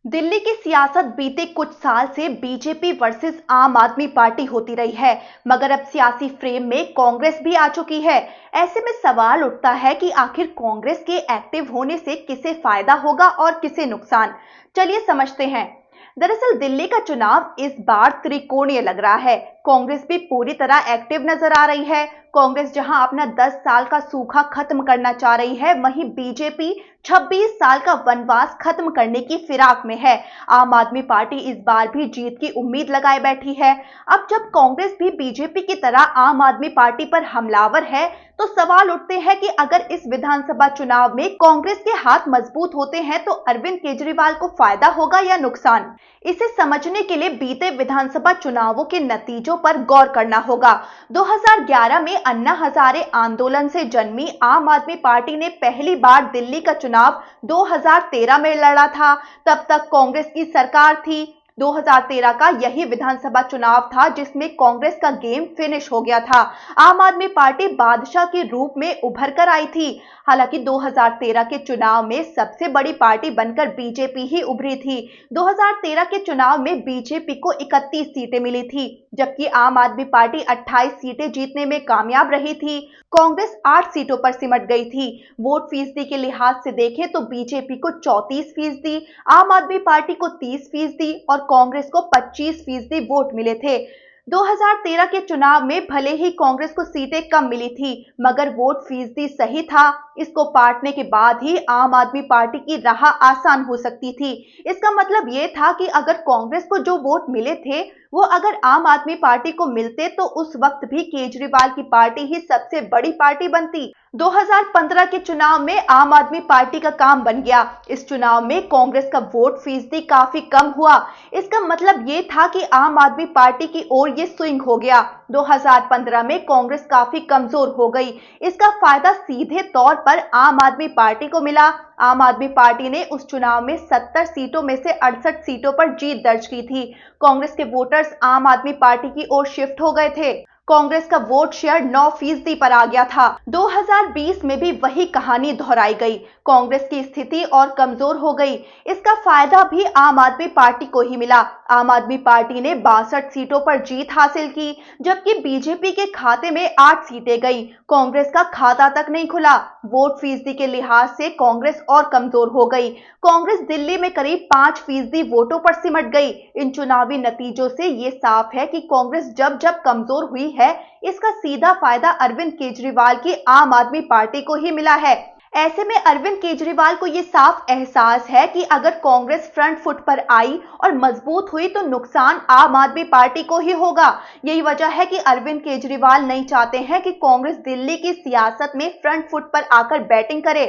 दिल्ली की सियासत बीते कुछ साल से बीजेपी वर्सेस आम आदमी पार्टी होती रही है, मगर अब सियासी फ्रेम में कांग्रेस भी आ चुकी है। ऐसे में सवाल उठता है कि आखिर कांग्रेस के एक्टिव होने से किसे फायदा होगा और किसे नुकसान। चलिए समझते हैं। दरअसल दिल्ली का चुनाव इस बार त्रिकोणीय लग रहा है। कांग्रेस भी पूरी तरह एक्टिव नजर आ रही है। कांग्रेस जहां अपना 10 साल का सूखा खत्म करना चाह रही है, वहीं बीजेपी 26 साल का वनवास खत्म करने की फिराक में है। आम आदमी पार्टी इस बार भी जीत की उम्मीद लगाए बैठी है। अब जब कांग्रेस भी बीजेपी की तरह आम आदमी पार्टी पर हमलावर है, तो सवाल उठते हैं कि अगर इस विधानसभा चुनाव में कांग्रेस के हाथ मजबूत होते हैं तो अरविंद केजरीवाल को फायदा होगा या नुकसान। इसे समझने के लिए बीते विधानसभा चुनावों के नतीजों पर गौर करना होगा। 2011 में अन्ना हजारे आंदोलन से जन्मी आम आदमी पार्टी ने पहली बार दिल्ली का चुनाव 2013 में लड़ा था। तब तक कांग्रेस की सरकार थी। 2013 का यही विधानसभा चुनाव था जिसमें कांग्रेस का गेम फिनिश हो गया था। आम आदमी पार्टी बादशाह के रूप में उभर कर आई थी। हालांकि 2013 के चुनाव में सबसे बड़ी पार्टी बनकर बीजेपी ही उभरी थी। 2013 के चुनाव में बीजेपी को 31 सीटें मिली थी, जबकि आम आदमी पार्टी 28 सीटें जीतने में कामयाब रही थी। कांग्रेस 8 सीटों पर सिमट गई थी। वोट फीसदी के लिहाज से देखें तो बीजेपी को 34%, आम आदमी पार्टी को 30% और कांग्रेस को 25% वोट मिले थे। 2013 के चुनाव में भले ही कांग्रेस को सीटें कम मिली थी, मगर वोट फीसदी सही था। इसको पाटने के बाद ही आम आदमी पार्टी की राह आसान हो सकती थी। इसका मतलब ये था कि अगर कांग्रेस को जो वोट मिले थे वो अगर आम आदमी पार्टी को मिलते तो उस वक्त भी केजरीवाल की पार्टी ही सबसे बड़ी पार्टी बनती। 2015 के चुनाव में आम आदमी पार्टी का काम बन गया। इस चुनाव में कांग्रेस का वोट फीसदी काफी कम हुआ। इसका मतलब ये था कि आम आदमी पार्टी की ओर ये स्विंग हो गया। 2015 में कांग्रेस काफी कमजोर हो गई। इसका फायदा सीधे तौर पर आम आदमी पार्टी को मिला। आम आदमी पार्टी ने उस चुनाव में 70 सीटों में से 68 सीटों पर जीत दर्ज की थी। कांग्रेस के वोटर्स आम आदमी पार्टी की ओर शिफ्ट हो गए थे। कांग्रेस का वोट शेयर 9% पर आ गया था। 2020 में भी वही कहानी दोहराई गई। कांग्रेस की स्थिति और कमजोर हो गई। इसका फायदा भी आम आदमी पार्टी को ही मिला। आम आदमी पार्टी ने 62 सीटों पर जीत हासिल की, जबकि बीजेपी के खाते में 8 सीटें गई। कांग्रेस का खाता तक नहीं खुला। वोट फीसदी के लिहाज से कांग्रेस और कमजोर हो गई। कांग्रेस दिल्ली में करीब 5% वोटों पर सिमट गई। इन चुनावी नतीजों से ये साफ है कि कांग्रेस जब जब कमजोर हुई है, इसका सीधा फायदा अरविंद केजरीवाल की आम आदमी पार्टी को ही मिला है। ऐसे में अरविंद केजरीवाल को ये साफ एहसास है कि अगर कांग्रेस फ्रंट फुट पर आई और मजबूत हुई तो नुकसान आम आदमी पार्टी को ही होगा। यही वजह है कि अरविंद केजरीवाल नहीं चाहते हैं कि कांग्रेस दिल्ली की सियासत में फ्रंट फुट पर आकर बैटिंग करे।